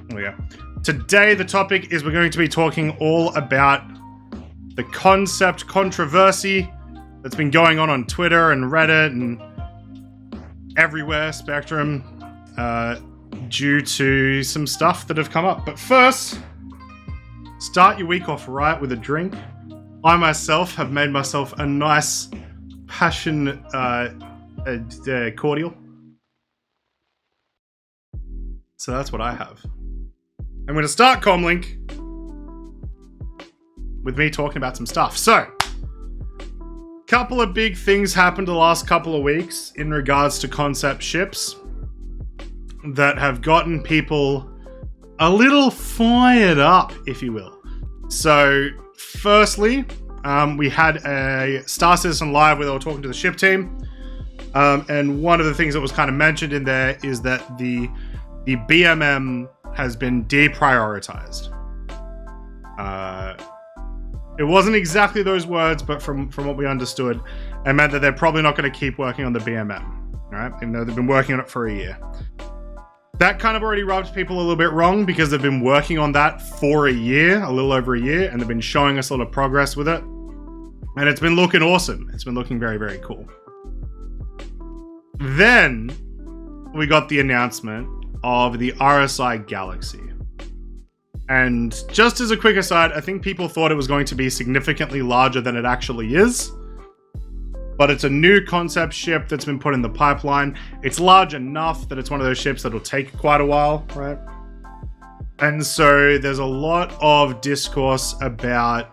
There we go. Today, the topic is we're going to be talking all about the concept controversy that's been going on Twitter and Reddit and everywhere, Spectrum, due to some stuff that have come up. But first, start your week off right with a drink. I myself have made myself a nice passion cordial. So that's what I have. I'm going to start Commlink with me talking about some stuff. So, couple of big things happened the last couple of weeks in regards to concept ships that have gotten people a little fired up, if you will. So, firstly, we had a Star Citizen Live where they were talking to the ship team. And one of the things that was kind of mentioned in there is that the BMM has been deprioritized. It wasn't exactly those words, but from what we understood, it meant that they're probably not going to keep working on the BMM, right? Even though they've been working on it for a year. That kind of already rubbed people a little bit wrong because they've been working on that for a year, a little over a year, and they've been showing us a lot of progress with it. And it's been looking awesome. It's been looking very, very cool. Then we got the announcement of the RSI Galaxy. And just as a quick aside, I think people thought it was going to be significantly larger than it actually is. But it's a new concept ship that's been put in the pipeline. It's large enough that it's one of those ships that'll take quite a while, right? And so there's a lot of discourse about,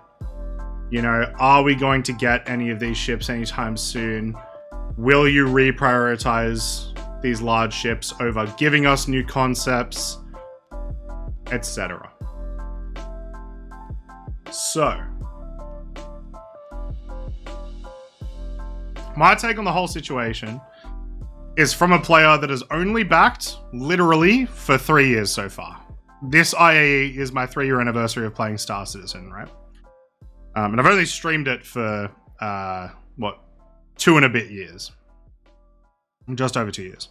you know, are we going to get any of these ships anytime soon? Will you reprioritize these large ships over giving us new concepts, etc. So, my take on the whole situation is from a player that has only backed, literally, for 3 years so far. This IAE is my 3-year anniversary of playing Star Citizen, right? And I've only streamed it for, 2 and a bit years. Just over 2 years.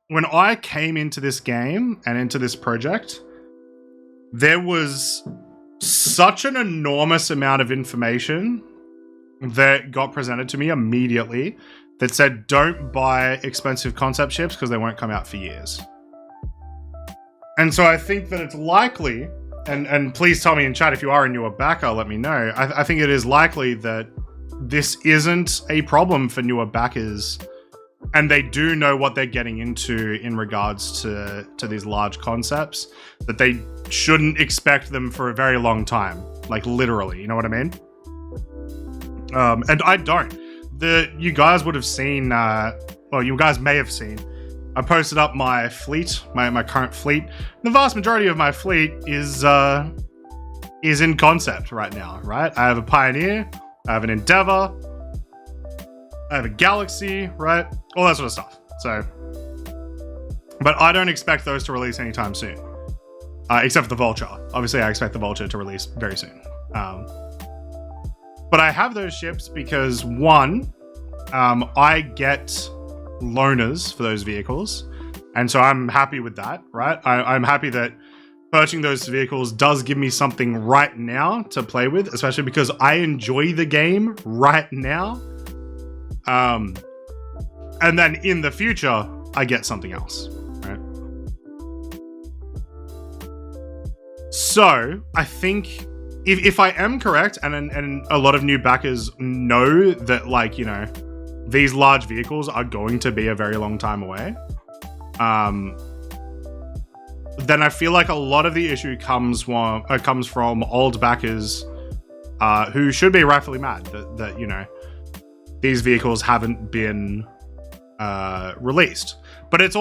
When I came into this game and into this project, there was such an enormous amount of information that got presented to me immediately that said, don't buy expensive concept ships because they won't come out for years. And so I think that it's likely, and please tell me in chat if you are a newer backer, let me know. I think it is likely that this isn't a problem for newer backers, and they do know what they're getting into in regards to these large concepts, that they shouldn't expect them for a very long time, like literally, you know what I mean? And I don't. You guys would have seen, you guys may have seen, I posted up my fleet, my current fleet. The vast majority of my fleet is in concept right now, right? I have a Pioneer, I have an Endeavor, I have a Galaxy, right? All that sort of stuff. So, but I don't expect those to release anytime soon. Except for the Vulture. Obviously, I expect the Vulture to release very soon. But I have those ships because, one, I get loaners for those vehicles. And so I'm happy with that, right? I'm happy that purchasing those vehicles does give me something right now to play with, especially because I enjoy the game right now. And then in the future, I get something else, right? So I think if I am correct, and a lot of new backers know that, like, you know, these large vehicles are going to be a very long time away, then I feel like a lot of the issue comes from old backers who should be rightfully mad that you know, these vehicles haven't been released. But it's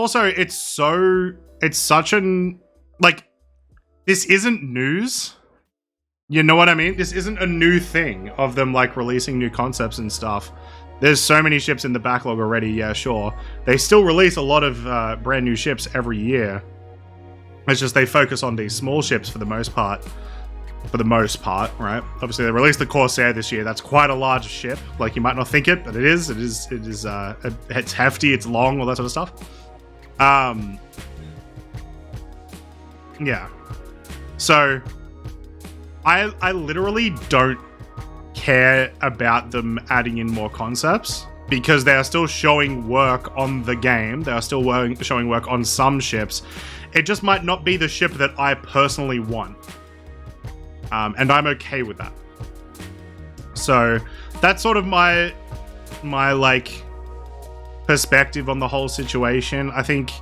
such an, like, this isn't news. You know what I mean? This isn't a new thing of them, like, releasing new concepts and stuff. There's so many ships in the backlog already, yeah, sure. They still release a lot of brand new ships every year. It's just they focus on these small ships for the most part. Right? Obviously, they released the Corsair this year. That's quite a large ship. Like, you might not think it, but it is. It's hefty, it's long, all that sort of stuff. Yeah. So I literally don't care about them adding in more concepts because they are still showing work on the game. They are still showing work on some ships. It just might not be the ship that I personally want. And I'm okay with that. So that's sort of my like perspective on the whole situation. I think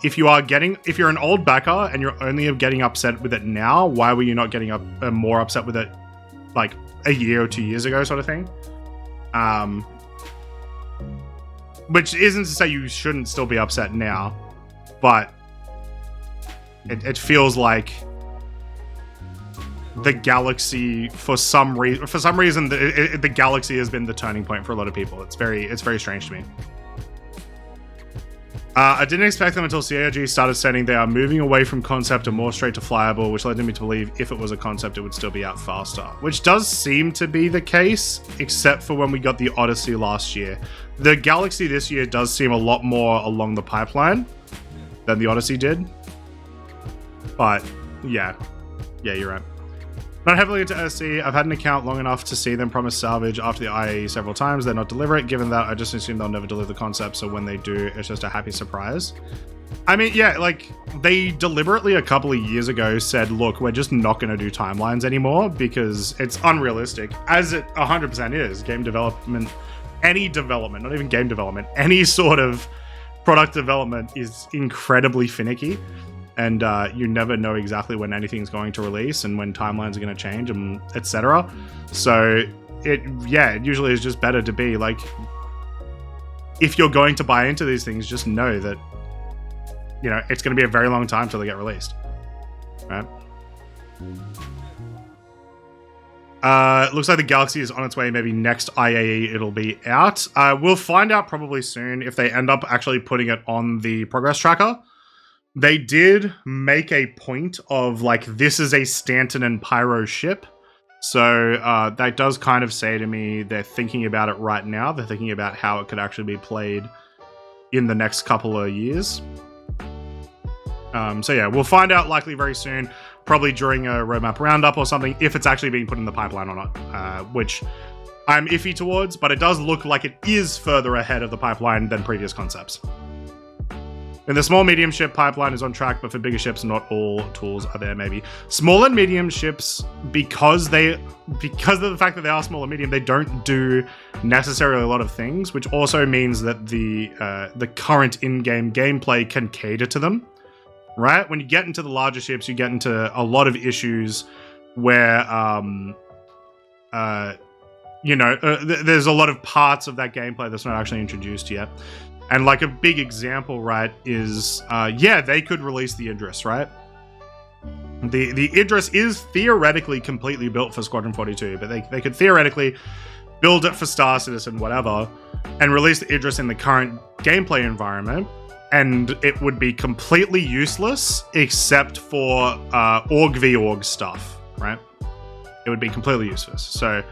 if you're an old backer and you're only getting upset with it now, why were you not getting more upset with it like a year or 2 years ago, sort of thing? Which isn't to say you shouldn't still be upset now, but it feels like the galaxy for some reason the galaxy has been the turning point for a lot of people. It's very strange to me. I didn't expect them until CIG started saying they are moving away from concept and more straight to flyable, which led me to believe if it was a concept, it would still be out faster. Which does seem to be the case, except for when we got the Odyssey last year. The Galaxy this year does seem a lot more along the pipeline than the Odyssey did. But, yeah, you're right. Not heavily into SC. I've had an account long enough to see them promise salvage after the IAE several times. They're not deliver it. Given that, I just assume they'll never deliver the concept, so when they do, it's just a happy surprise. I mean, yeah, like, they deliberately a couple of years ago said, look, we're just not going to do timelines anymore because it's unrealistic, as it 100% is. Game development, any development, not even game development, any sort of product development is incredibly finicky. And you never know exactly when anything's going to release and when timelines are going to change, and etc. So it usually is just better to be like, if you're going to buy into these things, just know that, you know, it's going to be a very long time till they get released, right? It looks like the Galaxy is on its way. Maybe next IAE it'll be out. We'll find out probably soon if they end up actually putting it on the progress tracker. They did make a point of, like, this is a Stanton and Pyro ship. So that does kind of say to me they're thinking about it right now. They're thinking about how it could actually be played in the next couple of years. So yeah, we'll find out likely very soon, probably during a roadmap roundup or something, if it's actually being put in the pipeline or not, which I'm iffy towards, but it does look like it is further ahead of the pipeline than previous concepts. And the small medium ship pipeline is on track, but for bigger ships, not all tools are there. Maybe small and medium ships, because of the fact that they are small and medium, they don't do necessarily a lot of things, which also means that the current in-game gameplay can cater to them. Right? When you get into the larger ships, you get into a lot of issues where there's a lot of parts of that gameplay that's not actually introduced yet. And like a big example, right, is, they could release the Idris, right? The Idris is theoretically completely built for Squadron 42, but they could theoretically build it for Star Citizen, whatever, and release the Idris in the current gameplay environment, and it would be completely useless except for Org v Org stuff, right? It would be completely useless. So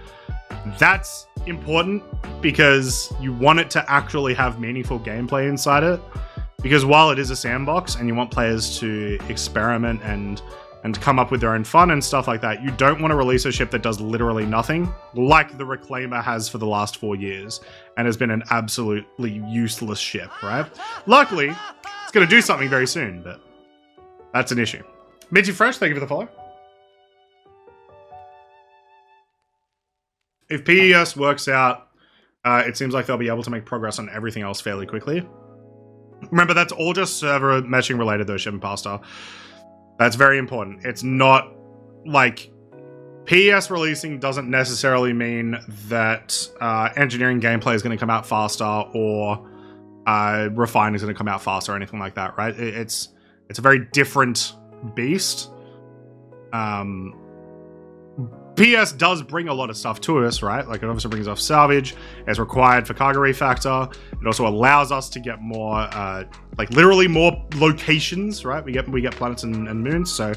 that's important because you want it to actually have meaningful gameplay inside it, because while it is a sandbox and you want players to experiment and come up with their own fun and stuff like that, you don't want to release a ship that does literally nothing, like the Reclaimer has for the last 4 years and has been an absolutely useless ship, right? Luckily, it's going to do something very soon, but that's an issue. Minty Fresh, thank you for the follow. If PES works out, it seems like they'll be able to make progress on everything else fairly quickly. Remember, that's all just server meshing related, though, Ship and Pasta. That's very important. It's not like PES releasing doesn't necessarily mean that engineering gameplay is going to come out faster or refine is going to come out faster or anything like that, right? It's a very different beast. PS does bring a lot of stuff to us, right? Like, it obviously brings off salvage. It's required for cargo refactor. It also allows us to get more, like, literally more locations, right? We get planets and moons, so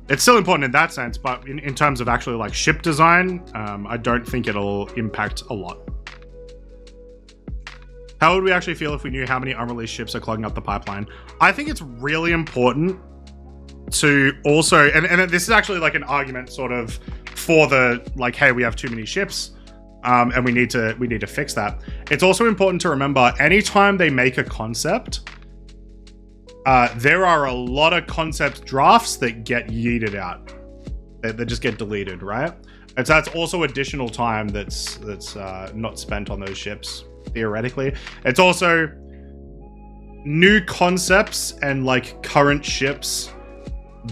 it's still important in that sense, but in terms of actually, like, ship design, I don't think it'll impact a lot. How would we actually feel if we knew how many unreleased ships are clogging up the pipeline? I think it's really important to also, and this is actually like an argument sort of for the, like, hey, we have too many ships, and we need to fix that. It's also important to remember, anytime they make a concept, there are a lot of concept drafts that get yeeted out. They just get deleted, right? And so that's also additional time that's not spent on those ships, theoretically. It's also new concepts and like current ships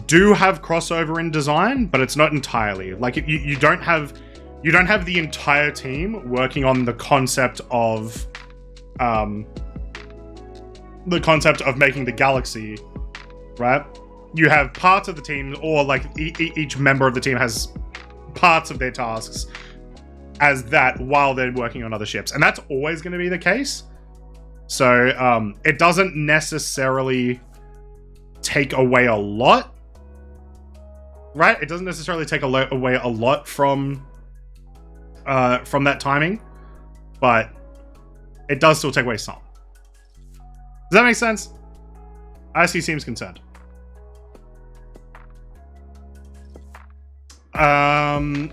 do have crossover in design, but it's not entirely. Like you don't have the entire team working on the concept of making the galaxy, right? You have parts of the team, or like each member of the team has parts of their tasks as that while they're working on other ships, and that's always going to be the case. So it doesn't necessarily take away a lot, right? It doesn't necessarily take away a lot from that timing, but it does still take away some. Does that make sense? IC seems concerned.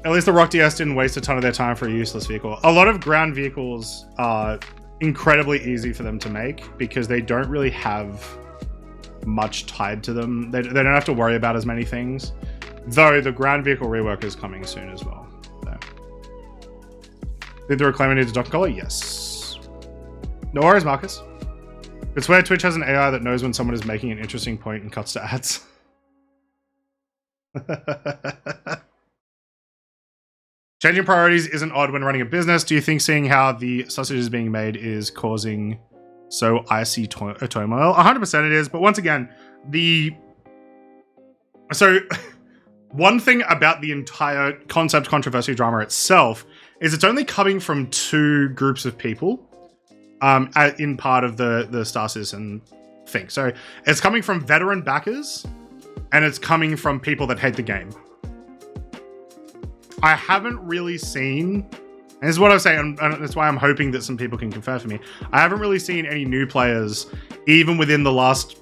At least the Rock DS didn't waste a ton of their time for a useless vehicle. A lot of ground vehicles are incredibly easy for them to make because they don't really have much tied to them. They don't have to worry about as many things. Though the ground vehicle rework is coming soon as well. So. Did the Reclaimer need a dock collar? Yes. No worries, Marcus. I swear Twitch has an AI that knows when someone is making an interesting point and cuts to ads. Changing priorities isn't odd when running a business. Do you think seeing how the sausage is being made is causing so icy turmoil? 100% it is, but once again, one thing about the entire concept controversy drama itself is it's only coming from two groups of people in part of the Star Citizen thing. So it's coming from veteran backers and it's coming from people that hate the game. I haven't really seen, and this is what I was saying, and that's why I'm hoping that some people can confirm for me. I haven't really seen any new players, even within the last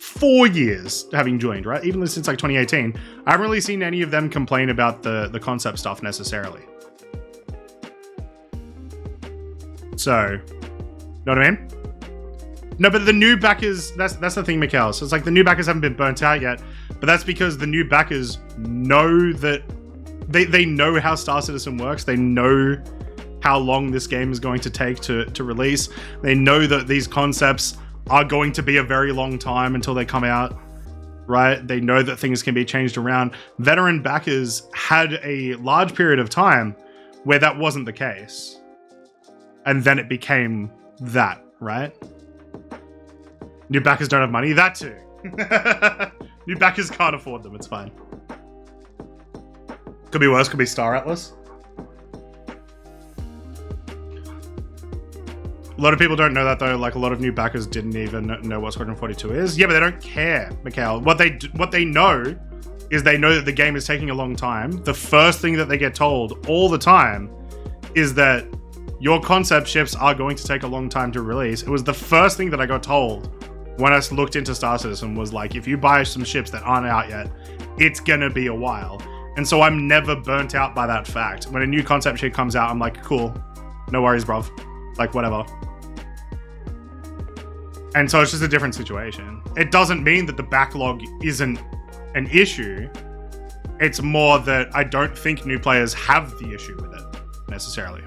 4 years having joined, right? Even since like 2018, I haven't really seen any of them complain about the concept stuff necessarily. So, know what I mean? No, but the new backers, that's the thing, Mikhail. So it's like the new backers haven't been burnt out yet, but that's because the new backers know that they know how Star Citizen works. They know how long this game is going to take to release. They know that these concepts are going to be a very long time until they come out, right? They know that things can be changed around. Veteran backers had a large period of time where that wasn't the case. And then it became that, right? New backers don't have money? That too. New backers can't afford them, it's fine. Could be worse, could be Star Atlas. A lot of people don't know that though, like a lot of new backers didn't even know what Squadron 42 is. Yeah, but they don't care, Mikhail. What they know is they know that the game is taking a long time. The first thing that they get told all the time is that your concept ships are going to take a long time to release. It was the first thing that I got told when I looked into Star Citizen was like, if you buy some ships that aren't out yet, it's gonna be a while. And so I'm never burnt out by that fact. When a new concept ship comes out, I'm like, cool, no worries, bruv. Like, whatever. And so it's just a different situation. It doesn't mean that the backlog isn't an issue. It's more that I don't think new players have the issue with it, necessarily.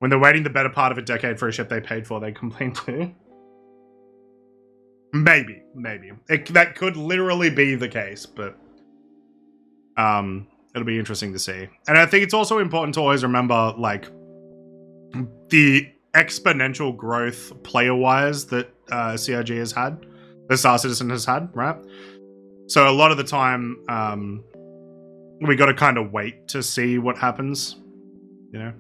When they're waiting the better part of a decade for a ship they paid for, they complain too. Maybe. That could literally be the case, but it'll be interesting to see. And I think it's also important to always remember, like, the exponential growth player-wise that CIG has had, the Star Citizen has had, right? So a lot of the time, we got to kind of wait to see what happens, you know?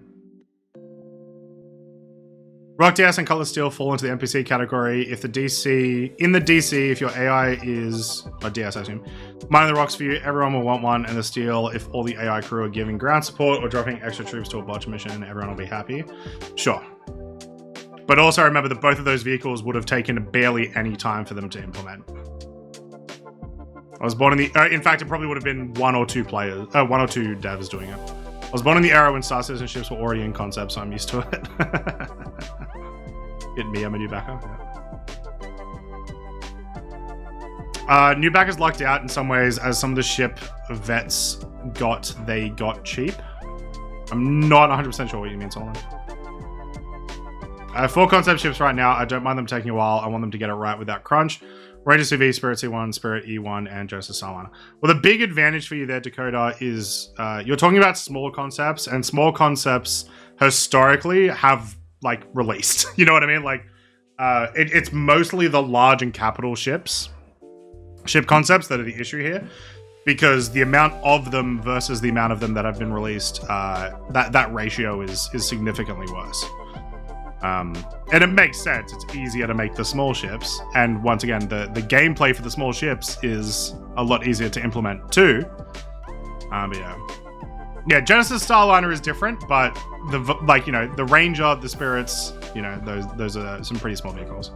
Rock DS and Color Steel fall into the NPC category. If the DC, in the DC, if your AI is, or DS I assume, mining the rocks for you, everyone will want one, and the Steel, if all the AI crew are giving ground support or dropping extra troops to a botch mission, everyone will be happy. Sure. But also remember that both of those vehicles would have taken barely any time for them to implement. I was born in the, in fact, it probably would have been one or two devs doing it. I was born in the era when Star Citizen ships were already in concept, so I'm used to it. Hit me, I'm a new backer. Yeah. New backers lucked out in some ways as some of the ship vets got cheap. I'm not 100% sure what you mean, Solomon. I have 4 concept ships right now. I don't mind them taking a while. I want them to get it right without crunch. Ranger CV, Spirit C1, Spirit E1, and Joseph Salman. Well, the big advantage for you there, Dakota, is you're talking about small concepts, and small concepts historically have, like, released. You know what I mean? Like, it's mostly the large and capital ship concepts that are the issue here, because the amount of them versus the amount of them that have been released, that ratio is significantly worse. And it makes sense. It's easier to make the small ships. And once again, the gameplay for the small ships is a lot easier to implement too. But yeah. Yeah, Genesis Starliner is different, but the Ranger, the Spirits, those are some pretty small vehicles.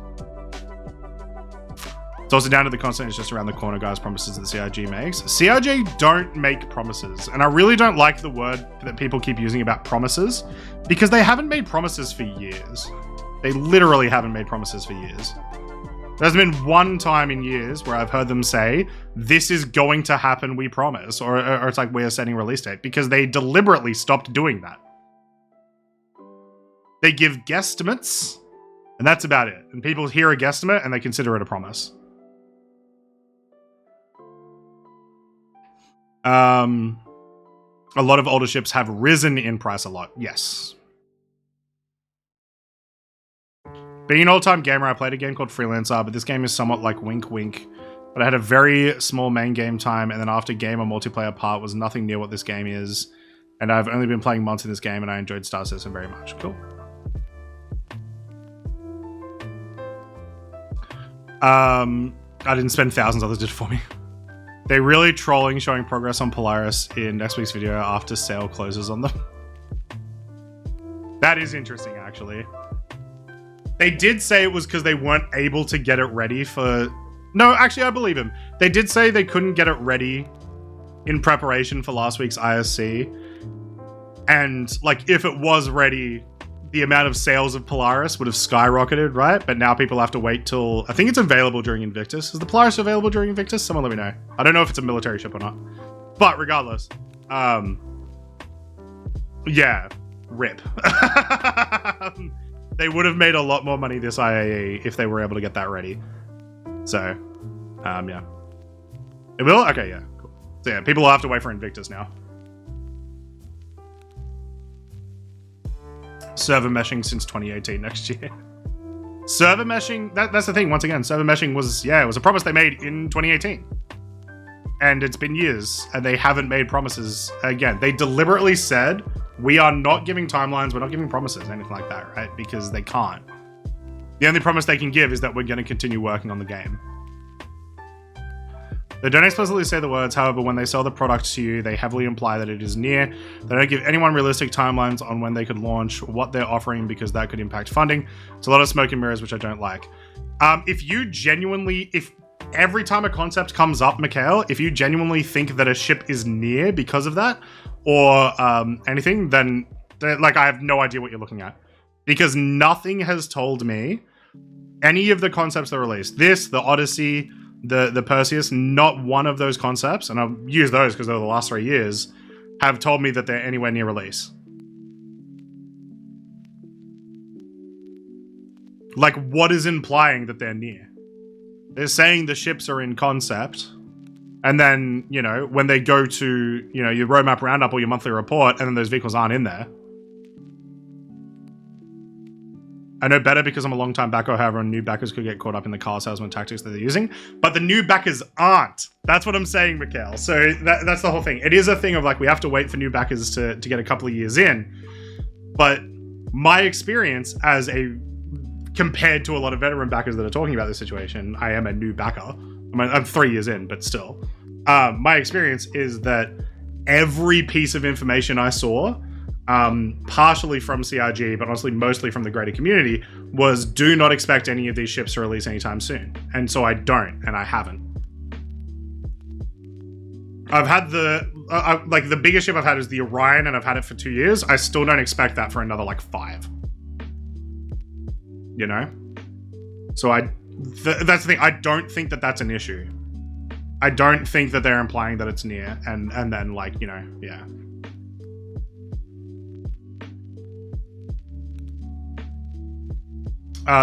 It's also down to the constant, it's just around the corner, guys, promises that the CIG makes. CIG don't make promises, and I really don't like the word that people keep using about promises, because they haven't made promises for years. They literally haven't made promises for years. There's been one time in years where I've heard them say, this is going to happen, we promise, or it's like, we're setting release date, because they deliberately stopped doing that. They give guesstimates, and that's about it. And people hear a guesstimate and they consider it a promise. A lot of older ships have risen in price a lot. Yes. Being an old-time gamer, I played a game called Freelancer, but this game is somewhat like Wink Wink. But I had a very small main game time, and then after game or multiplayer part was nothing near what this game is. And I've only been playing months in this game, and I enjoyed Star Citizen very much. Cool. I didn't spend thousands, others did it for me. They're really trolling showing progress on Polaris in next week's video after sale closes on them. That is interesting, actually. They did say it was because they weren't able to get it ready for... No, actually, I believe him. They did say they couldn't get it ready in preparation for last week's ISC. And, like, if it was ready, the amount of sales of Polaris would have skyrocketed, right? But now people have to wait till... I think it's available during Invictus. Is the Polaris available during Invictus? Someone let me know. I don't know if it's a military ship or not. But regardless. Yeah. RIP. They would have made a lot more money this IAE if they were able to get that ready. So, yeah. It will? Okay, yeah. Cool. So yeah, people will have to wait for Invictus now. Server meshing since 2018 next year. Server meshing, that's the thing. Once again, server meshing was, yeah, it was a promise they made in 2018. And it's been years, and they haven't made promises again. They deliberately said, we are not giving timelines, we're not giving promises, anything like that, right? Because they can't. The only promise they can give is that we're going to continue working on the game. They don't explicitly say the words, however, when they sell the product to you, they heavily imply that it is near. They don't give anyone realistic timelines on when they could launch, what they're offering, because that could impact funding. It's a lot of smoke and mirrors, which I don't like. If every time a concept comes up, Mikhail, if you genuinely think that a ship is near because of that, or anything, then like I have no idea what you're looking at. Because nothing has told me any of the concepts that are released. This, the Odyssey, the Perseus, not one of those concepts, and I'll use those because they're the last 3 years, have told me that they're anywhere near release. Like, what is implying that they're near? They're saying the ships are in concept, and then, you know, when they go to, you know, your roadmap roundup or your monthly report, and then those vehicles aren't in there. I know better because I'm a long-time backer, however, new backers could get caught up in the car salesman tactics that they're using, but the new backers aren't. That's what I'm saying, Mikhail. So that's the whole thing. It is a thing of, like, we have to wait for new backers to get a couple of years in, but my experience as compared to a lot of veteran backers that are talking about this situation, I am a new backer. I'm 3 years in, but still. My experience is that every piece of information I saw, partially from CIG, but honestly mostly from the greater community, was do not expect any of these ships to release anytime soon. And so I don't, and I haven't. I've had the biggest ship I've had is the Orion, and I've had it for 2 years. I still don't expect that for another 5. You know? So that's the thing. I don't think that that's an issue. I don't think that they're implying that it's near, and then yeah.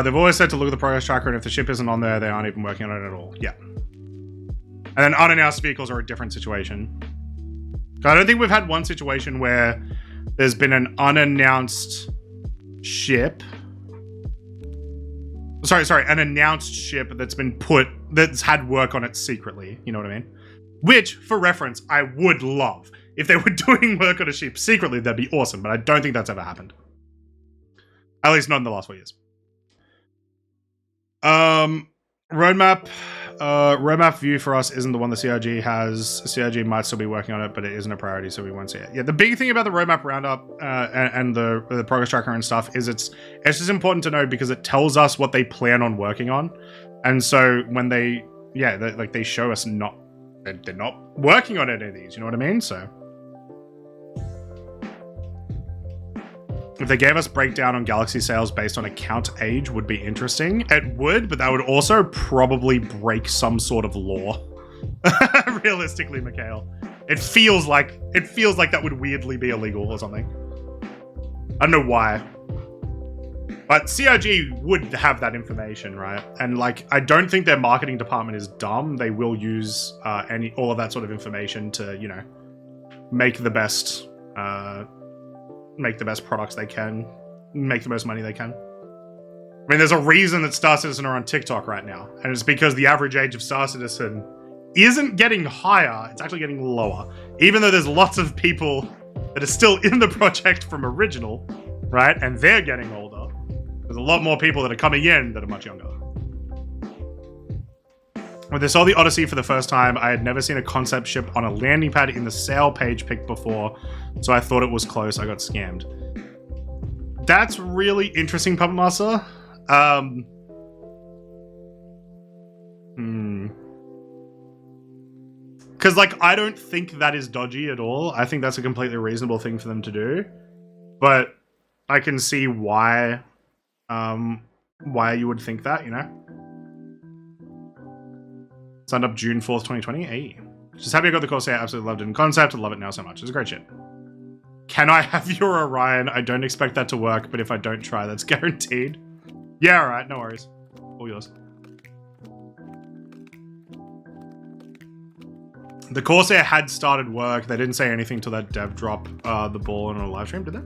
They've always said to look at the progress tracker, and if the ship isn't on there, they aren't even working on it at all. Yeah. And then unannounced vehicles are a different situation. I don't think we've had one situation where there's been an unannounced ship. Sorry, an announced ship that's had work on it secretly. You know what I mean? Which, for reference, I would love. If they were doing work on a ship secretly, that'd be awesome, but I don't think that's ever happened. At least not in the last 4 years. Roadmap view for us isn't the one the CIG has. CIG might still be working on it, but it isn't a priority, so we won't see it. Yeah, the big thing about the roadmap roundup and the progress tracker and stuff is it's just important to know because it tells us what they plan on working on, and so when they show us they're not working on any of these. You know what I mean? So if they gave us breakdown on Galaxy sales based on account age would be interesting. It would, but that would also probably break some sort of law. Realistically, Mikhail. It feels like that would weirdly be illegal or something. I don't know why. But CIG would have that information, right? And I don't think their marketing department is dumb. They will use all of that sort of information to, make the best products they can, make the most money they can. I mean, there's a reason that Star Citizen are on TikTok right now, and it's because the average age of Star Citizen isn't getting higher, it's actually getting lower. Even though there's lots of people that are still in the project from original, right, and they're getting older, there's a lot more people that are coming in that are much younger. When they saw the Odyssey for the first time, I had never seen a concept ship on a landing pad in the sale page picked before, so I thought it was close. I got scammed. That's really interesting, Puppet Master. Because, I don't think that is dodgy at all. I think that's a completely reasonable thing for them to do. But I can see why you would think that, Signed up June 4th, 2020. Hey. Just happy I got the Corsair. Absolutely loved it in concept. I love it now so much. It's a great ship. Can I have your Orion? I don't expect that to work, but if I don't try, that's guaranteed. Yeah, alright. No worries. All yours. The Corsair had started work. They didn't say anything till that dev drop the ball on a live stream, did they?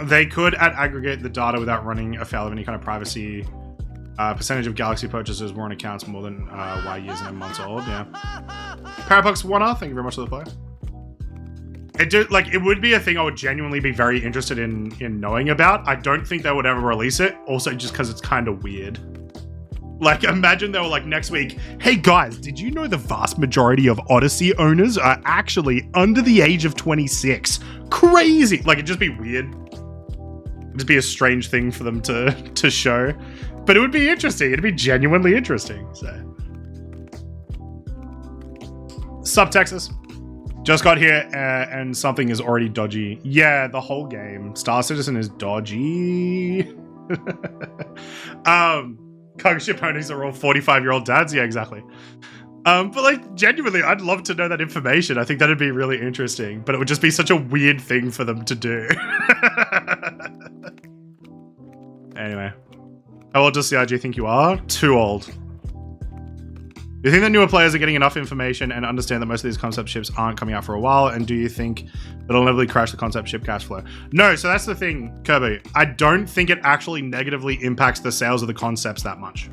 They could aggregate the data without running afoul of any kind of privacy. Percentage of Galaxy purchases were on accounts more than Y years and months old. Yeah. Parapox Warner, thank you very much for the play. It would be a thing I would genuinely be very interested in knowing about. I don't think they would ever release it. Also, just because it's kind of weird. Imagine they were next week, hey guys, did you know the vast majority of Odyssey owners are actually under the age of 26? Crazy! It'd just be weird. It'd just be a strange thing for them to show. But it would be interesting. It'd be genuinely interesting. So, Sup, Texas. Just got here and something is already dodgy. Yeah, the whole game. Star Citizen is dodgy. Cargo ship owners are all 45-year-old dads. Yeah, exactly. But genuinely, I'd love to know that information. I think that'd be really interesting. But it would just be such a weird thing for them to do. Anyway. How old does CIG think you are? Too old. Do you think that newer players are getting enough information and understand that most of these concept ships aren't coming out for a while? And do you think that it'll inevitably crash the concept ship cash flow? No, so that's the thing, Kirby. I don't think it actually negatively impacts the sales of the concepts that much.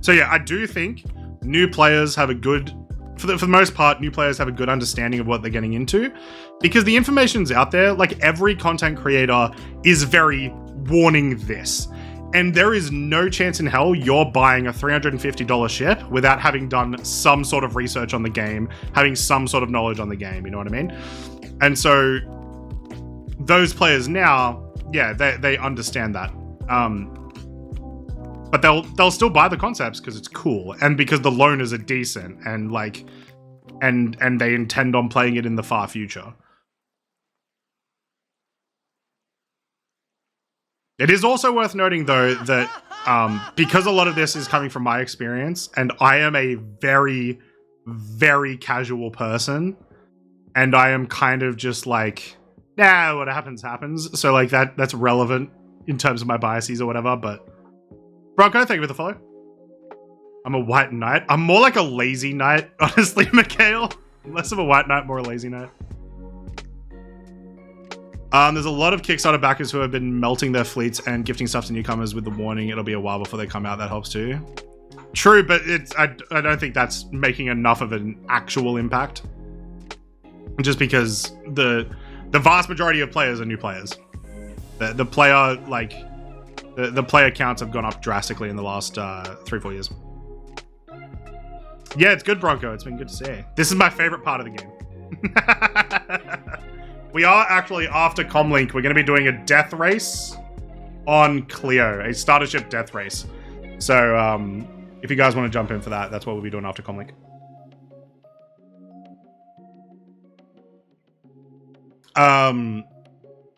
So yeah, I do think new players have a good for the most part, new players have a good understanding of what they're getting into, because the information's out there. Like, every content creator is very warning this. And there is no chance in hell you're buying a $350 ship without having done some sort of research on the game, having some sort of knowledge on the game, you know what I mean? And so those players now, yeah, they understand that. But they'll still buy the concepts because it's cool and because the loaners are decent and like and they intend on playing it in the far future. It is also worth noting, though, that because a lot of this is coming from my experience, and I am a very, very casual person, and I am kind of just like, nah, what happens, happens. So, like, that's relevant in terms of my biases or whatever, but... Bronco, thank you for the follow. I'm a white knight. I'm more like a lazy knight, honestly, Mikhail. Less of a white knight, more a lazy knight. There's a lot of Kickstarter backers who have been melting their fleets and gifting stuff to newcomers with the warning it'll be a while before they come out. That helps too. True, but I don't think that's making enough of an actual impact. Just because the vast majority of players are new players. The player the player counts have gone up drastically in the last 3-4 years. Yeah, it's good, Bronco. It's been good to see. This is my favorite part of the game. We are actually, after Commlink, we're going to be doing a death race on Clio, a starter ship death race. So, if you guys want to jump in for that, that's what we'll be doing after Commlink.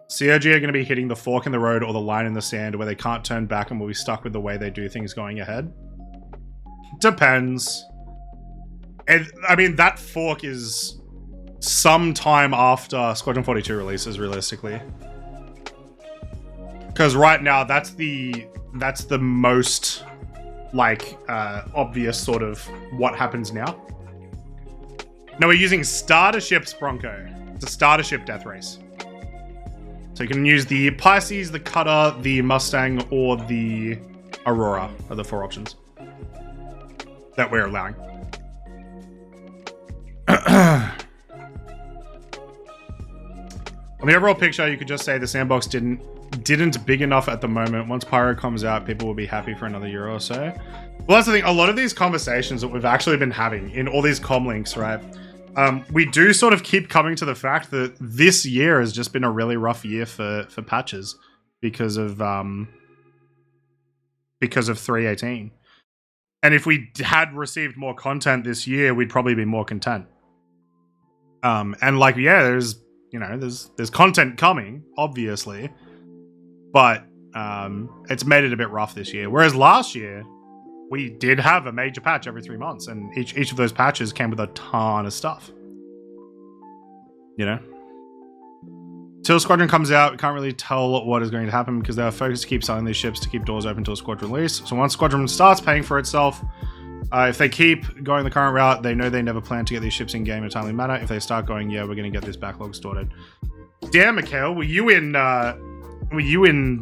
CIG are going to be hitting the fork in the road or the line in the sand where they can't turn back and will be stuck with the way they do things going ahead. Depends. I mean, that fork is sometime after Squadron 42 releases, realistically. Because right now, that's the most, like, obvious sort of what happens now. Now, we're using starter ships, Bronco. It's a starter ship death race. So you can use the Pisces, the Cutter, the Mustang, or the Aurora are the 4 options that we're allowing. On the overall picture, you could just say the sandbox didn't big enough at the moment. Once Pyro comes out, people will be happy for another year or so. Well, that's the thing. A lot of these conversations that we've actually been having in all these Commlinks, right? We do sort of keep coming to the fact that this year has just been a really rough year for patches because of 3.18. And if we had received more content this year, we'd probably be more content. And like, yeah, there's content coming, obviously, but it's made it a bit rough this year. Whereas last year, we did have a major patch every 3 months, and each of those patches came with a ton of stuff. You know? Till Squadron comes out, we can't really tell what is going to happen because they are focused to keep selling these ships to keep doors open until Squadron release. So once Squadron starts paying for itself, if they keep going the current route, they know they never plan to get these ships in game in a timely manner. If they start going, yeah, we're going to get this backlog sorted. Damn, Mikhail, were you in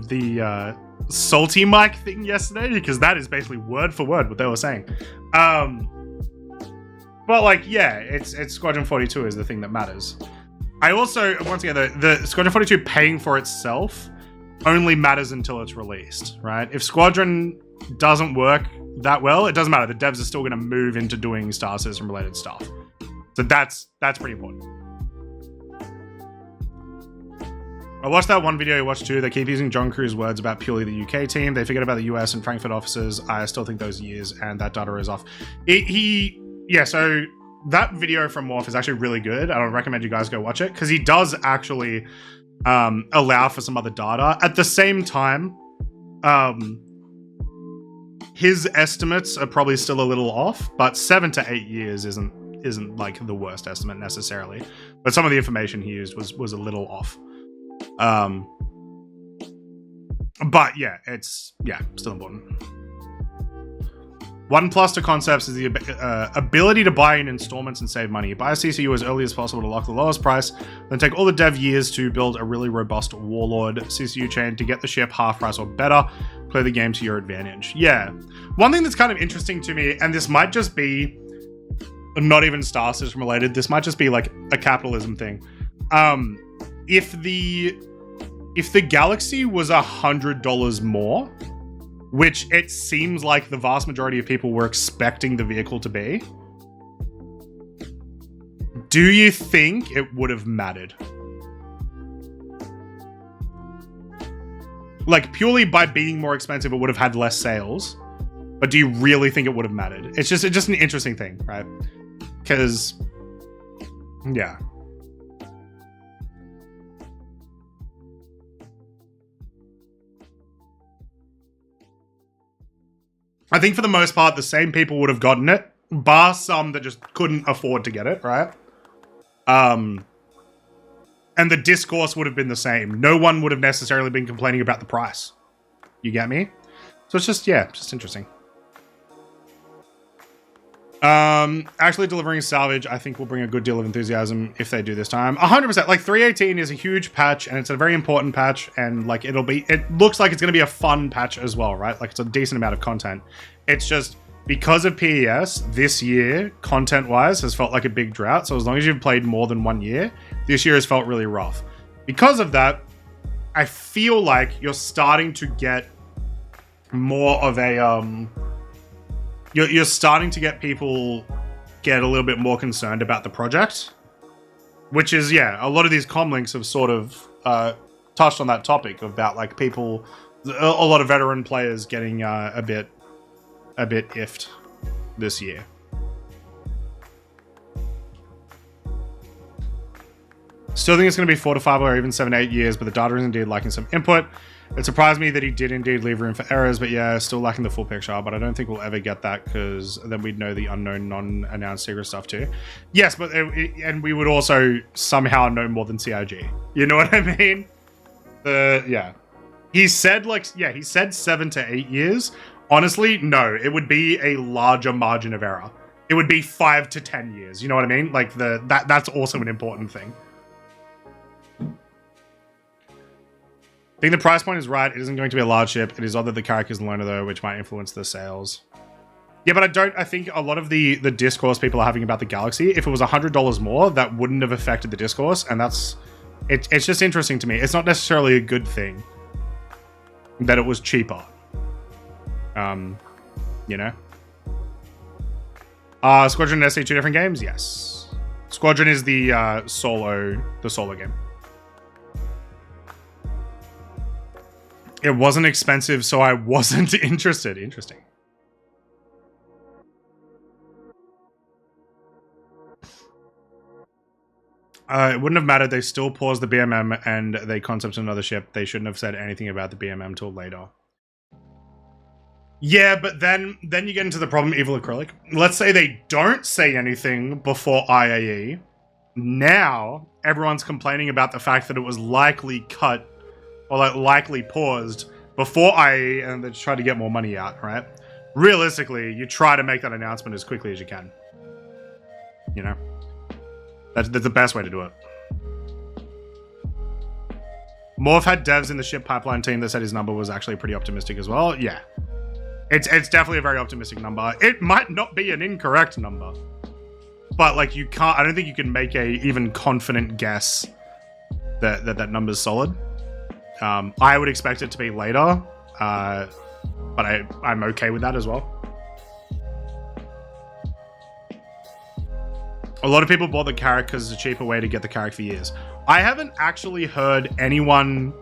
the salty mic thing yesterday? Because that is basically word for word what they were saying. But like, yeah, it's Squadron 42 is the thing that matters. I also, once again, the Squadron 42 paying for itself only matters until it's released, right? If Squadron doesn't work that well, it doesn't matter. The devs are still going to move into doing Star System related stuff. So that's pretty important. I watched that one video you watched too. They keep using John Crew's words about purely the UK team. They forget about the US and Frankfurt offices. I still think those years and that data is off. So that video from Morph is actually really good. I would recommend you guys go watch it because he does actually allow for some other data. At the same time, his estimates are probably still a little off, but 7 to 8 years isn't like the worst estimate necessarily. But some of the information he used was a little off. But yeah, it's still important. One plus to concepts is the ability to buy in installments and save money. Buy a CCU as early as possible to lock the lowest price, then take all the dev years to build a really robust Warlord CCU chain to get the ship half price or better. Play the game to your advantage. Yeah. One thing that's kind of interesting to me, and this might just be not even Star System related. This might just be like a capitalism thing. If the Galaxy was $100 more, which it seems like the vast majority of people were expecting the vehicle to be, do you think it would have mattered? Like, purely by being more expensive, it would have had less sales. But do you really think it would have mattered? It's just an interesting thing, right? Because, yeah. I think for the most part, the same people would have gotten it, bar some that just couldn't afford to get it, right? And the discourse would have been the same. No one would have necessarily been complaining about the price. You get me? So it's just, yeah, just interesting. Actually delivering salvage, I think will bring a good deal of enthusiasm if they do this time. 100%. Like, 3.18 is a huge patch, and it's a very important patch, and like, it looks like it's going to be a fun patch as well, right? Like, it's a decent amount of content. It's just, because of PES, this year, content-wise, has felt like a big drought. So as long as you've played more than 1 year, this year has felt really rough. Because of that, I feel like you're starting to get more of a, you're starting to get people get a little bit more concerned about the project. Which is, yeah, a lot of these Commlinks have sort of touched on that topic about, like, people, a lot of veteran players getting a bit iffed this year. Still think it's going to be 4 to 5 or even 7 to 8 years, but the data is indeed lacking some input. It surprised me that he did indeed leave room for errors, but yeah, still lacking the full picture. But I don't think we'll ever get that, because then we'd know the unknown, non-announced secret stuff too. Yes, but and we would also somehow know more than CIG. You know what I mean? Yeah. He said, like, yeah, he said 7 to 8 years. Honestly, no, it would be a larger margin of error. It would be 5 to 10 years. You know what I mean? Like, that's also an important thing. I think the price point is right. It isn't going to be a large ship. It is odd that the character is loner, though, which might influence the sales. Yeah, but I think a lot of the discourse people are having about the Galaxy, if it was $100 more, that wouldn't have affected the discourse, and it's just interesting to me. It's not necessarily a good thing that it was cheaper. You know? Squadron and SC, 2 different games? Yes. Squadron is the solo game. It wasn't expensive, so I wasn't interested. Interesting. It wouldn't have mattered. They still paused the BMM and they concepted another ship. They shouldn't have said anything about the BMM till later. Yeah, but then you get into the problem, Evil Acrylic. Let's say they don't say anything before IAE. Now, everyone's complaining about the fact that it was likely cut or like likely paused before IAE, and they try to get more money out, right? Realistically, you try to make that announcement as quickly as you can. You know? That's the best way to do it. Morph had devs in the ship pipeline team that said his number was actually pretty optimistic as well. Yeah. It's definitely a very optimistic number. It might not be an incorrect number. But, like, you can't... I don't think you can make a even confident guess that number's solid. I would expect it to be later, but I'm okay with that as well. A lot of people bought the Carrack because it's a cheaper way to get the Carrack for years. I haven't actually heard anyone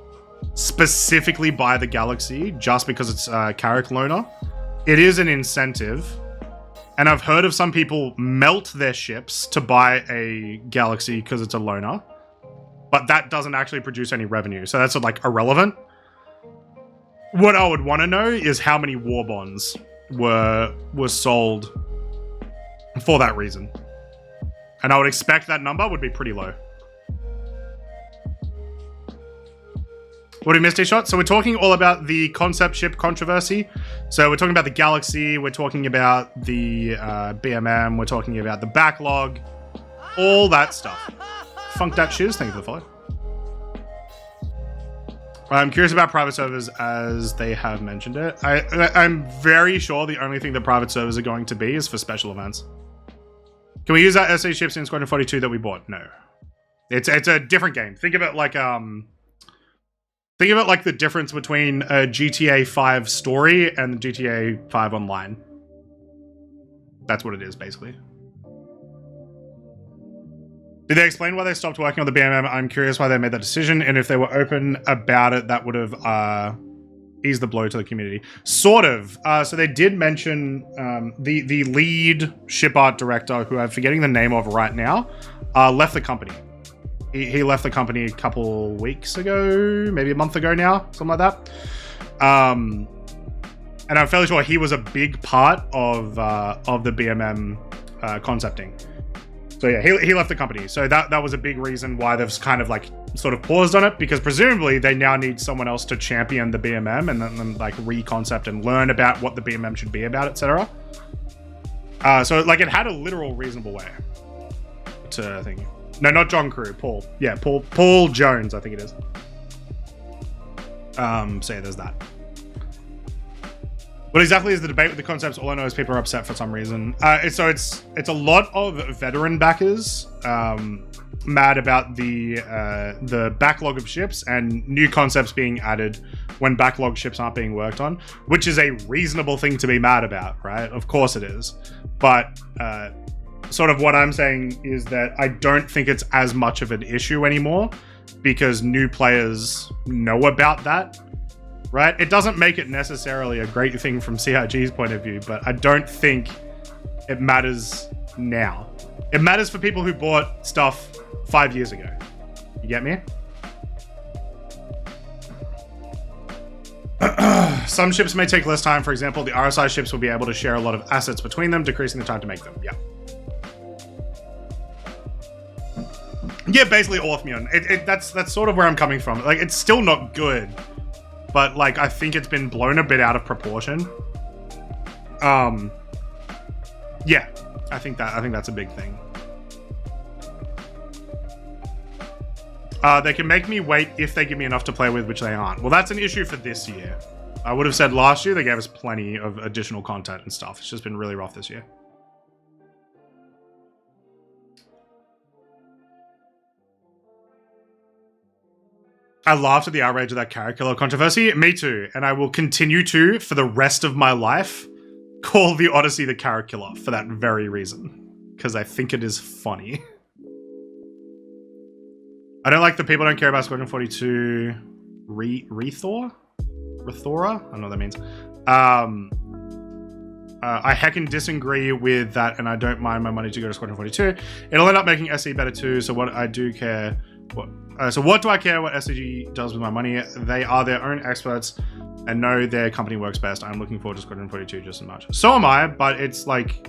specifically buy the Galaxy just because it's a Carrack loaner. It is an incentive, and I've heard of some people melt their ships to buy a Galaxy because it's a loaner. But that doesn't actually produce any revenue, so that's like irrelevant. What I would want to know is how many war bonds were sold for that reason, and I would expect that number would be pretty low. What did Misty shot? So we're talking all about the concept ship controversy. So we're talking about the Galaxy. We're talking about the BMM. We're talking about the backlog, all that stuff. Funk that shiz, thank you for the follow. I'm curious about private servers as they have mentioned it. I'm very sure the only thing that private servers are going to be is for special events. Can we use that SE ships in Squadron 42 that we bought? No. It's a different game. Think of it like the difference between a GTA 5 story and the GTA 5 online. That's what it is, basically. Did they explain why they stopped working on the BMM? I'm curious why they made that decision, and if they were open about it, that would have eased the blow to the community. Sort of. So they did mention the lead ship art director, who I'm forgetting the name of right now, left the company. He left the company a couple weeks ago, maybe a month ago now, something like that. And I'm fairly sure he was a big part of the BMM concepting. So yeah, he left the company. So that was a big reason why they've kind of like sort of paused on it, because presumably they now need someone else to champion the BMM and then like re-concept and learn about what the BMM should be about, etc. So like it had a literal reasonable way to think. No, not John Crew, Paul. Yeah, Paul Jones, I think it is. So yeah, there's that. What exactly is the debate with the concepts? All I know is people are upset for some reason. It's a lot of veteran backers mad about the backlog of ships and new concepts being added when backlog ships aren't being worked on, which is a reasonable thing to be mad about, right? Of course it is. But sort of what I'm saying is that I don't think it's as much of an issue anymore because new players know about that. Right? It doesn't make it necessarily a great thing from CIG's point of view, but I don't think it matters now. It matters for people who bought stuff 5 years ago. You get me? Some ships may take less time. For example, the RSI ships will be able to share a lot of assets between them, decreasing the time to make them. Yeah. Yeah, basically all of me on. That's sort of where I'm coming from. Like, it's still not good. But like, I think it's been blown a bit out of proportion. Yeah, I think that's a big thing. They can make me wait if they give me enough to play with, which they aren't. Well, that's an issue for this year. I would have said last year they gave us plenty of additional content and stuff. It's just been really rough this year. I laughed at the outrage of that carrot killer controversy. Me too. And I will continue to, for the rest of my life, call the Odyssey the carrot killer for that very reason. Because I think it is funny. I don't like the people don't care about Squadron 42 Rethora? I don't know what that means. I heckin' disagree with that, and I don't mind my money to go to Squadron 42. It'll end up making SE better too, so what I do care... So what do I care what SCG does with my money? They are their own experts and know their company works best. I'm looking forward to Squadron 42 just as much. So am I, but it's like,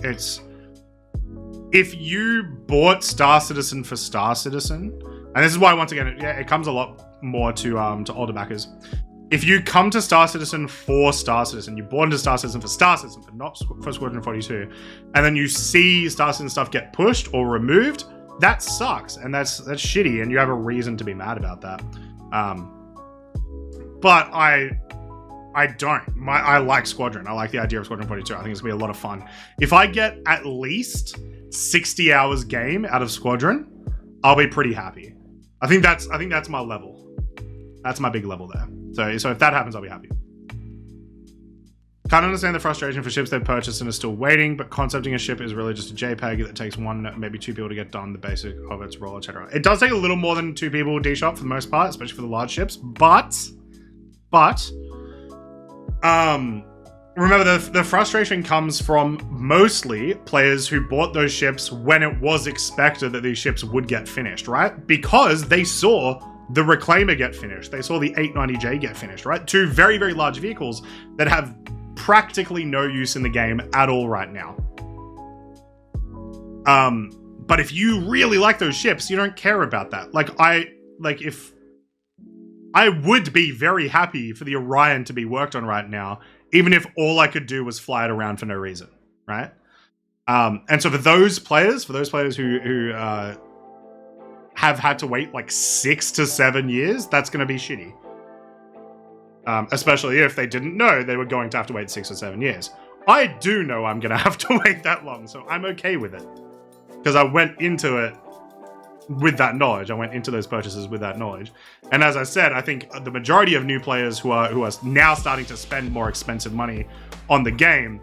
if you bought Star Citizen for Star Citizen, and this is why, once again, it comes a lot more to older backers. If you come to Star Citizen for Star Citizen, you bought into Star Citizen for Star Citizen, but not for Squadron 42, and then you see Star Citizen stuff get pushed or removed, that sucks, and that's shitty, and you have a reason to be mad about that. But I don't. I like Squadron. I like the idea of Squadron 42. I think it's gonna be a lot of fun. If I get at least 60 hours game out of Squadron, I'll be pretty happy. I think that's my level. That's my big level there. So if that happens, I'll be happy. Can't understand the frustration for ships they've purchased and are still waiting, but concepting a ship is really just a JPEG that takes one, maybe two people to get done the basic of its role, etc. It does take a little more than two people D-Shop for the most part, especially for the large ships, but remember the frustration comes from mostly players who bought those ships when it was expected that these ships would get finished, right? Because they saw the Reclaimer get finished. They saw the 890J get finished, right? Two very, very large vehicles that have practically no use in the game at all right now. But if you really like those ships, you don't care about that. If I would be very happy for the Orion to be worked on right now, even if all I could do was fly it around for no reason, right? And so for those players who have had to wait like 6 to 7 years, that's going to be shitty. Especially if they didn't know they were going to have to wait 6 or 7 years. I do know I'm going to have to wait that long, so I'm okay with it. because I went into it with that knowledge. I went into those purchases with that knowledge. And as I said, I think the majority of new players who are now starting to spend more expensive money on the game,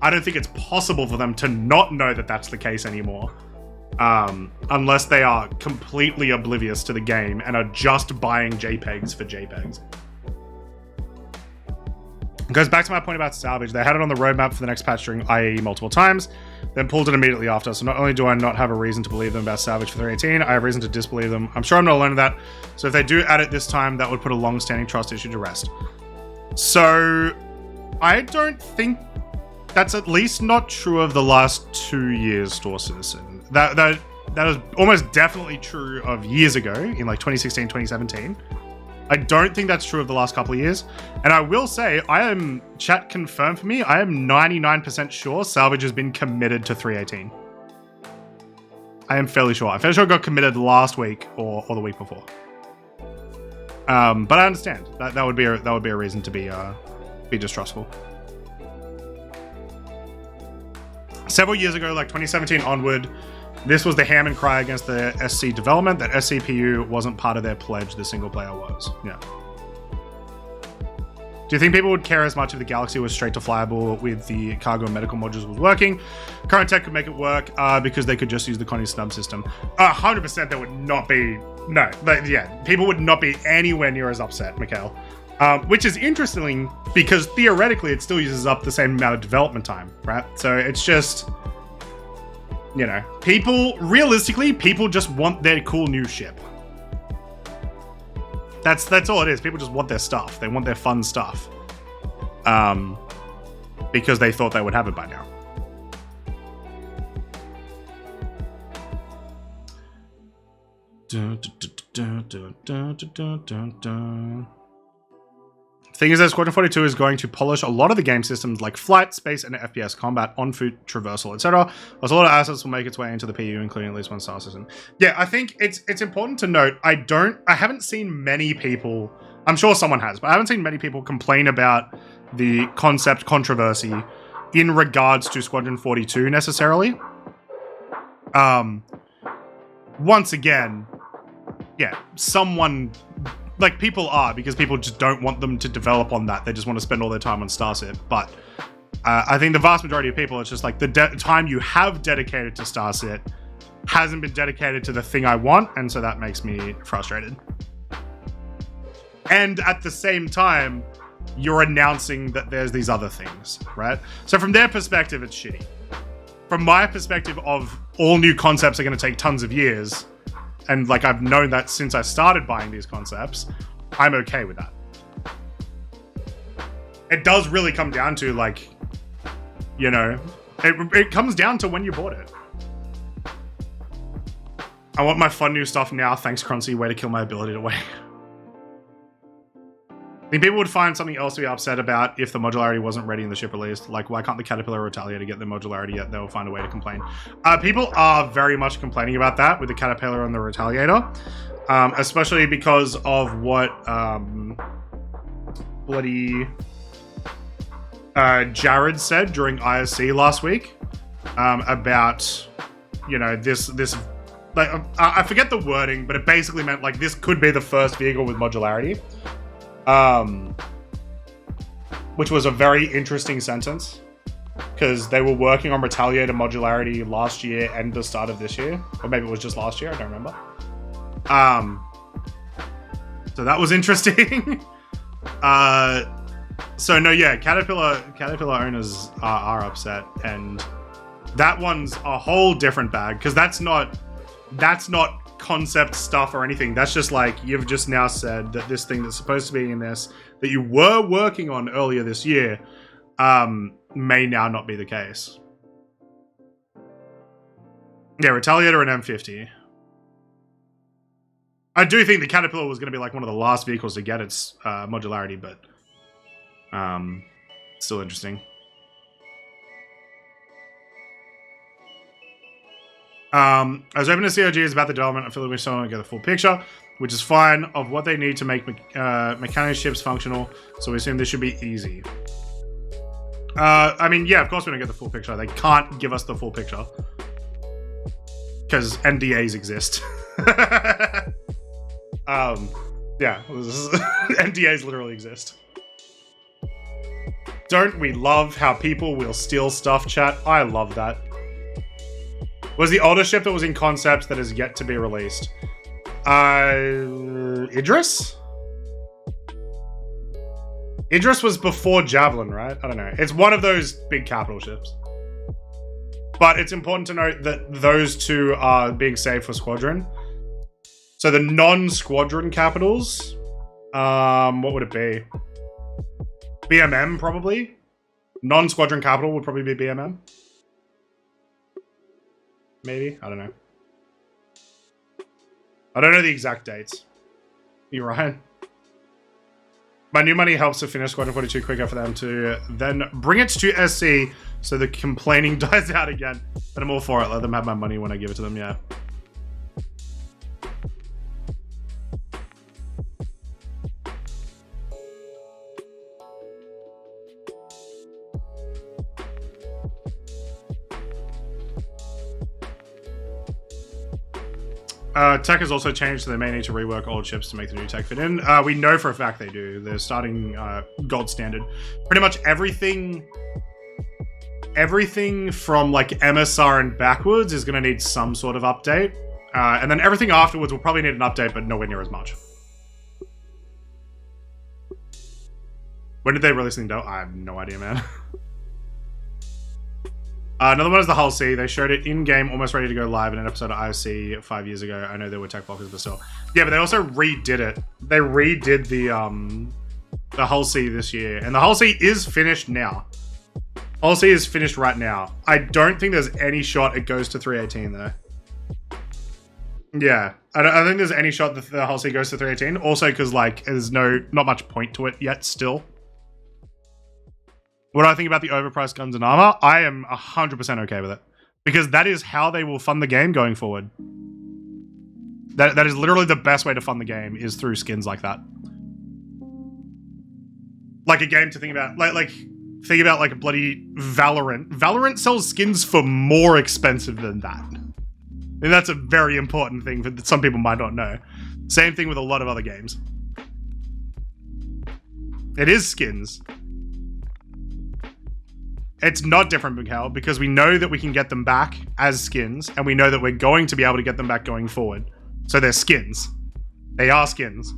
I don't think it's possible for them to not know that that's the case anymore. Unless they are completely oblivious to the game and are just buying JPEGs for JPEGs. It goes back to my point about salvage. They had it on the roadmap for the next patch during IE multiple times, then pulled it immediately after. So not only do I not have a reason to believe them about salvage for 318, I have reason to disbelieve them. I'm sure I'm not alone in that. So if they do add it this time, that would put a long-standing trust issue to rest. So I don't think that's at least not true of the last 2 years store citizen. That is almost definitely true of years ago in like 2016, 2017. I don't think that's true of the last couple of years. And I will say, chat confirmed for me, I am 99% sure salvage has been committed to 318. I am fairly sure. I'm fairly sure it got committed last week or the week before. But I understand that would be a reason to be distrustful. Several years ago, like 2017 onward, this was the ham and cry against the SC development that SCPU wasn't part of their pledge, the single player was. Yeah. Do you think people would care as much if the Galaxy was straight to flyable with the cargo and medical modules was working? Current tech could make it work because they could just use the Connie snub system. 100% there would not be... No, but yeah, people would not be anywhere near as upset, Mikhail. Which is interesting because theoretically it still uses up the same amount of development time, right? So it's just... You know, realistically, people just want their cool new ship. That's all it is. People just want their stuff. They want their fun stuff. Because they thought they would have it by now. Thing is that Squadron 42 is going to polish a lot of the game systems like flight, space, and FPS, combat, on-foot, traversal, etc. Plus a lot of assets will make its way into the PU, including at least one star system. Yeah, I think it's important to note, I haven't seen many people, I'm sure someone has, but I haven't seen many people complain about the concept controversy in regards to Squadron 42 necessarily. Once again, yeah, like, people are, because people just don't want them to develop on that. They just want to spend all their time on Starship. But I think the vast majority of people, it's just like the time you have dedicated to Starship hasn't been dedicated to the thing I want, and so that makes me frustrated. And at the same time, you're announcing that there's these other things, right? So from their perspective, it's shitty. From my perspective of all new concepts are going to take tons of years, and like I've known that since I started buying these concepts, I'm okay with that. It does really come down to, like, you know, it comes down to when you bought it. I want my fun new stuff now. Thanks, Croncy. Way to kill my ability to wait. I think people would find something else to be upset about if the modularity wasn't ready in the ship release. Like, why can't the Caterpillar or Retaliator get their modularity yet? They'll find a way to complain. People are very much complaining about that with the Caterpillar and the Retaliator. Especially because of what bloody Jared said during ISC last week. About, you know, this like, I forget the wording, but it basically meant, like, this could be the first vehicle with modularity. Which was a very interesting sentence, because they were working on Retaliator modularity last year and the start of this year, or maybe it was just last year, I don't remember. So that was interesting. So no, yeah, Caterpillar owners are upset, and that one's a whole different bag, because that's not concept stuff or anything. That's just like, you've just now said that this thing that's supposed to be in this, that you were working on earlier this year, may now not be the case. Yeah, Retaliator and M50. I do think the Caterpillar was going to be like one of the last vehicles to get its modularity, but still interesting. I was hoping to see CIG about the development. I feel like we still don't get the full picture, which is fine, of what they need to make mechanic ships functional, so we assume this should be easy. I mean, yeah, of course we don't get the full picture. They can't give us the full picture. because NDAs exist. Yeah, NDAs literally exist. Don't we love how people will steal stuff, chat? I love that. Was the older ship that was in concept that is yet to be released? Idris? Idris was before Javelin, right? I don't know. It's one of those big capital ships. But it's important to note that those two are being saved for Squadron. So the non-Squadron capitals, what would it be? BMM, probably? Non-Squadron capital would probably be BMM. Maybe? I don't know. I don't know the exact dates. You're right. My new money helps to finish Squadron 42 quicker for them to then bring it to SC so the complaining dies out again. But I'm all for it. Let them have my money when I give it to them, yeah. Tech has also changed, so they may need to rework old chips to make the new tech fit in. We know for a fact they do. They're starting gold standard. Pretty much everything from like MSR and backwards is going to need some sort of update. And then everything afterwards will probably need an update, but nowhere near as much. When did they release the Intel? I have no idea, man. Another one is the Hull C. They showed it in-game, almost ready to go live in an episode of IOC 5 years ago. I know there were tech blockers, but still. Yeah, but they also redid it. They redid the Hull C this year. And the Hull C is finished now. Hull C is finished right now. I don't think there's any shot it goes to 318, though. Yeah. I don't think there's any shot that the Hull C goes to 318. Also, because, like, there's not much point to it yet still. What do I think about the overpriced guns and armor? I am 100% okay with it. Because that is how they will fund the game going forward. That is literally the best way to fund the game, is through skins like that. Like a game to think about. Think about like a bloody Valorant. Valorant sells skins for more expensive than that. And that's a very important thing that some people might not know. Same thing with a lot of other games. It is skins. It's not different, Mikhail, because we know that we can get them back as skins, and we know that we're going to be able to get them back going forward. So they're skins. They are skins.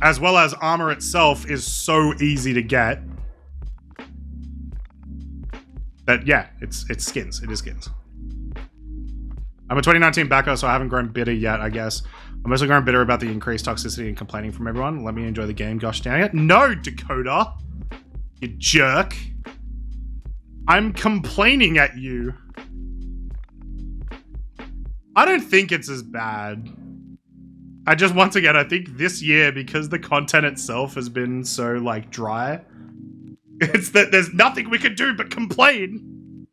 As well as armor itself is so easy to get. That, yeah, it's skins. It is skins. I'm a 2019 backer, so I haven't grown bitter yet, I guess. I'm mostly grown bitter about the increased toxicity and complaining from everyone. Let me enjoy the game, gosh dang it. No, Dakota! You jerk. I'm complaining at you. I don't think it's as bad. I just, once again, I think this year, because the content itself has been so, like, dry, it's that there's nothing we can do but complain.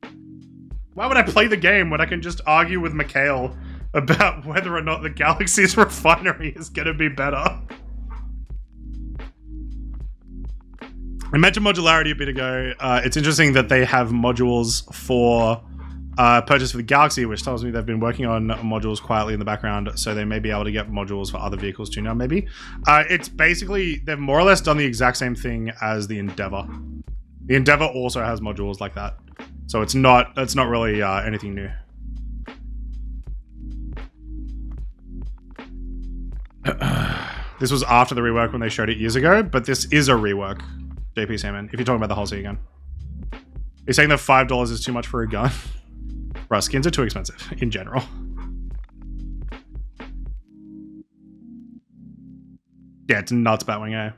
Why would I play the game when I can just argue with Mikhail about whether or not the Galaxy's refinery is going to be better? I mentioned modularity a bit ago. It's interesting that they have modules for purchase for the Galaxy, which tells me they've been working on modules quietly in the background, so they may be able to get modules for other vehicles too now, maybe. It's basically, they've more or less done the exact same thing as the Endeavor. The Endeavor also has modules like that. So it's not really anything new. This was after the rework when they showed it years ago, but this is a rework. JP Salmon, if you're talking about the Hull C again. You're saying that $5 is too much for a gun? Bruh, skins are too expensive, in general. Yeah, it's nuts, Batwing, eh?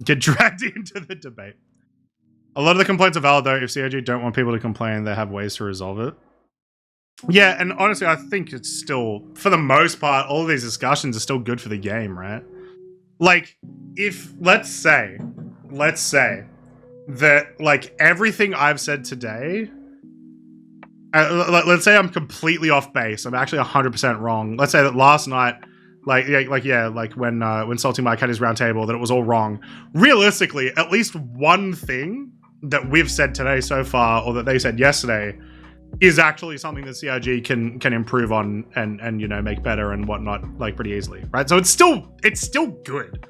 Get dragged into the debate. A lot of the complaints are valid, though. If CIG don't want people to complain, they have ways to resolve it. Yeah, and honestly, I think it's still, for the most part, all of these discussions are still good for the game, right? Like, if, let's say that, like, everything I've said today, let's say I'm completely off base, I'm actually 100% wrong. Let's say that last night, when Salty Mike had his round table, that it was all wrong. Realistically, at least one thing that we've said today so far, or that they said yesterday, is actually something that CIG can improve on and you know, make better and whatnot, like, pretty easily, right? So it's still good.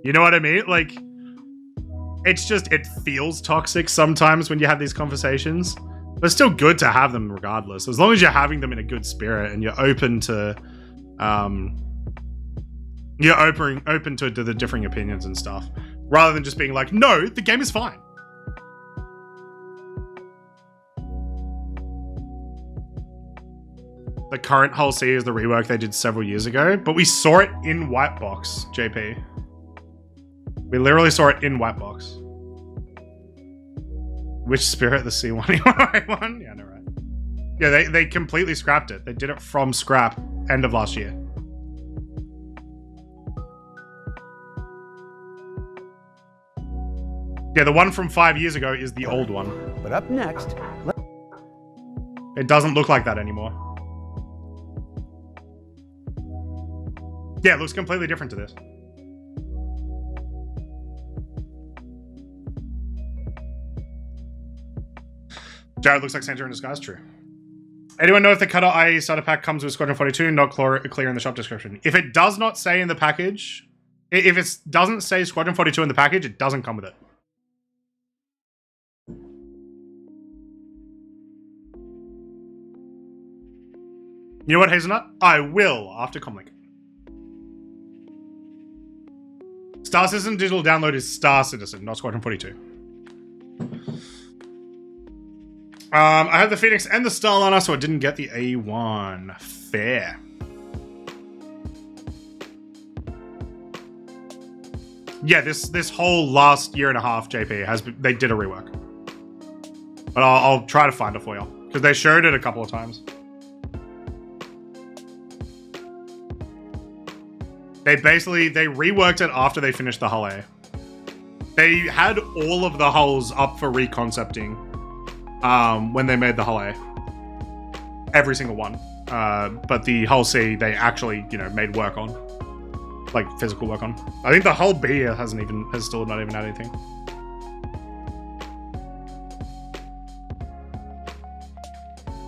You know what I mean? Like, it's just, it feels toxic sometimes when you have these conversations, but it's still good to have them regardless, as long as you're having them in a good spirit and you're open to to the differing opinions and stuff, rather than just being like, no, the game is fine. The current Hull C is the rework they did several years ago, but we saw it in Whitebox, JP. We literally saw it in Whitebox. Which Spirit, the C1 one? Yeah, no, right. Yeah, they completely scrapped it. They did it from scrap end of last year. Yeah, the one from 5 years ago is the old one. But up next, it doesn't look like that anymore. Yeah, it looks completely different to this. Jared looks like Santa in disguise. True. Anyone know if the cutter IE starter pack comes with Squadron 42? Not clear in the shop description. If it does not say in the package, if it doesn't say Squadron 42 in the package, it doesn't come with it. You know what, Hazelnut? I will after Commlink. Star Citizen digital download is Star Citizen, not Squadron 42. I have the Phoenix and the Starliner, so I didn't get the A1. Fair. Yeah, this whole last year and a half, JP, they did a rework. But I'll try to find it for you, because they showed it a couple of times. They reworked it after they finished the Hull A. They had all of the hulls up for reconcepting when they made the Hull A. Every single one. But the Hull C, they actually, you know, made work on. Like, physical work on. I think the Hull B has still not even had anything.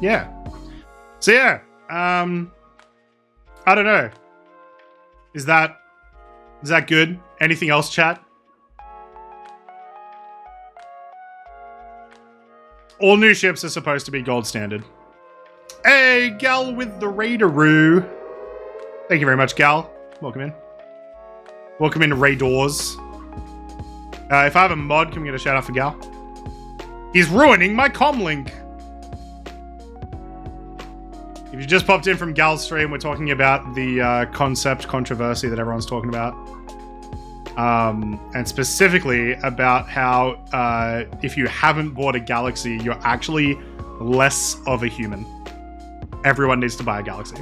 Yeah. So yeah, I don't know. Is that good? Anything else, chat? All new ships are supposed to be gold standard. Hey, Gal with the Raideroo. Thank you very much, Gal. Welcome in. Welcome in, Raidors. If I have a mod, can we get a shout out for Gal? He's ruining my Commlink. If you just popped in from Gal's stream, we're talking about the concept controversy that everyone's talking about. And specifically about how if you haven't bought a Galaxy, you're actually less of a human. Everyone needs to buy a Galaxy.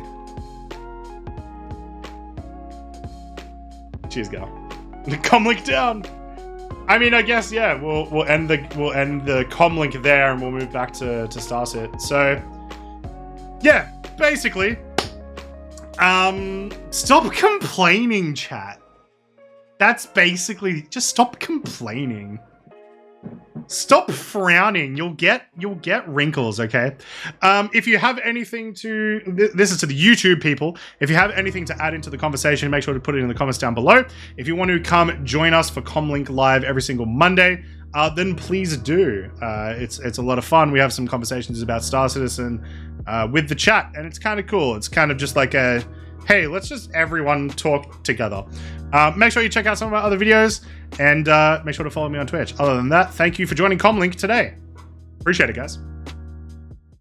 Cheers, Gal. Commlink down. I mean, I guess yeah. We'll end the Commlink there, and we'll move back to Starset. So yeah, basically, stop complaining, chat. That's basically, just stop complaining. Stop frowning. You'll get wrinkles, okay? If you have anything to, this is to the YouTube people. If you have anything to add into the conversation, make sure to put it in the comments down below. If you want to come join us for Commlink Live every single Monday, then please do. It's a lot of fun. We have some conversations about Star Citizen with the chat, and it's kind of cool. It's kind of just like a, hey, let's just everyone talk together. Make sure you check out some of our other videos, and make sure to follow me on Twitch. Other than that, thank you for joining Commlink today. Appreciate it, guys.